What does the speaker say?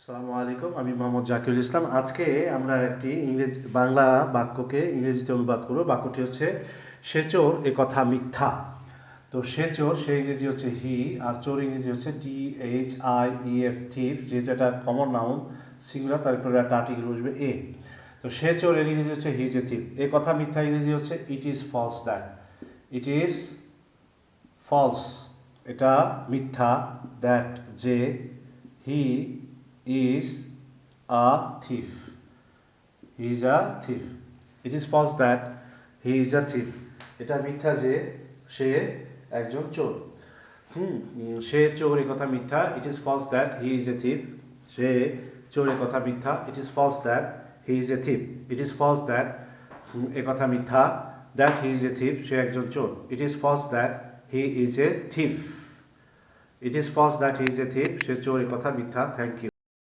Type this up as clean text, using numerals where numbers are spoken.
আসসালামু আলাইকুম, আমি মোহাম্মদ জাকিরুল ইসলাম। আজকে আমরা একটি বাংলা বাক্যকে ইংরেজিতে অনুবাদ করব। বাক্যটি হচ্ছে, সে চোর এ কথা মিথ্যা। তো সে চোর, সে ইংরেজি হচ্ছে হি, আর চোর ইংরেজি হচ্ছে THIEF, থিফ। যেহেতু এটা কমন নাউন সিঙ্গুলার, তারপরে একটা আর্টিকেল বসবে এ। তো সে চোর এর ইংরেজি হচ্ছে হি ইজ এ থিফ। এ কথা মিথ্যা ইংরেজি হচ্ছে it is false that. It is false, এটা মিথ্যা, দ্যাট যে, he is a thief. He is a thief. It is false that he is a thief. এটা মিথ্যা যে সে একজন চোর। সে চোর এ কথা মিথ্যা। It is false that he is a thief. সে চোর এ কথা মিথ্যা। It is false that he is a thief. It is false that এ কথা মিথ্যা, that he is a thief, সে একজন চোর। It is false that he is a thief. It is false that he is a thief, সে চোর এ কথা মিথ্যা। Thank you.